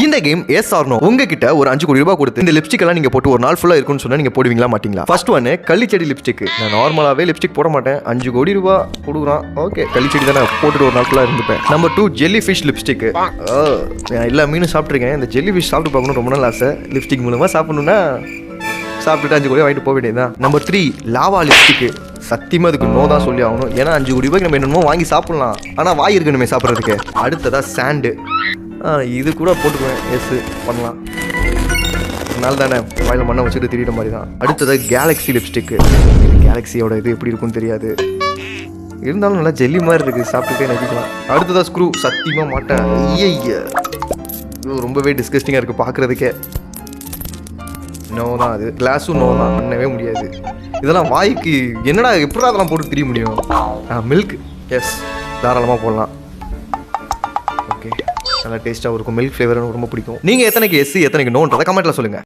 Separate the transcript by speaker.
Speaker 1: இந்த game S R no. உங்ககிட்ட ஒரு 5 கோடி ரூபாய் கொடுத்து இந்த லிப்ஸ்டிக் எல்லாம் நீங்க போட்டு ஒரு நாள் ஃபுல்லா இருக்குன்னு சொன்னா நீங்க போடுவீங்களா மாட்டீங்களா? ஃபர்ஸ்ட் ஒன் கள்ளிச்செடி லிப்ஸ்டிக். நான் நார்மலாவே லிப்ஸ்டிக் போட மாட்டேன். 5 கோடி ரூபாய் கொடுக்குறான், ஓகே கள்ளிச்செடி தானே போட்டுட்டு ஒரு நாள் ஃபுல்லா இருந்துப்பேன். Number 2 jellyfish lipstick. நான் எல்லா மீனும் சாப்பிட்ருக்கேன். இந்த ஜெல்லி ஃபிஷ் சாப்பிட்டு பார்க்கணும் ரொம்ப நாள் ஆசை. லிப்ஸ்டிக் மூலமா சாப்பிடணும்னா சாப்பிட்டுட்டு 5 கோடி வாங்கிட்டு போக வேண்டியதுதான். Number 3 lava lipstick. சத்தியமா அதுக்கு நோ தான் சொல்லி ஆகணும். ஏன்னா 5 கோடி ரூபாய்க்கு நம்ம என்னமோ வாங்கி சாப்பிடலாம், ஆனா வாய் இருக்கணுமே சாப்பிட்றதுக்கு. அடுத்ததா சாண்டு. இது கூட போட்டுக்குவேன், எஸ் பண்ணலாம். நாள் தானே வாயில் மண்ணை வச்சுட்டு திரியிற மாதிரி தான். அடுத்தது கேலக்ஸி லிப்ஸ்டிக்கு. கேலக்ஸியோட இது எப்படி இருக்குன்னு தெரியாது, இருந்தாலும் நல்லா ஜெல்லி மாதிரி இருக்குது, சாப்பிட்டுட்டே நடிக்கலாம். அடுத்ததாக ஸ்க்ரூ. சத்தியமாக மாட்டேன், ஐய ரொம்பவே டிஸ்கஸ்டிங்காக இருக்குது பார்க்குறதுக்கே. நோ தான் அது. கிளாஸும் நோ தான், பண்ணவே முடியாது. இதெல்லாம் வாய்க்கு என்னடா எப்படி அதெல்லாம் போட்டு தெரிய முடியும். மில்க், எஸ் தாராளமாக போடலாம். ஓகே, நல்லா டேஸ்ட்டாக இருக்கும். மில்க் ஃப்ளேவர் எனக்கு ரொம்ப பிடிக்கும். நீங்கள் எத்தனைக்கு எஸ் எத்தனைக்கு நோன்றதை கமெண்ட்டில் சொல்லுங்கள்.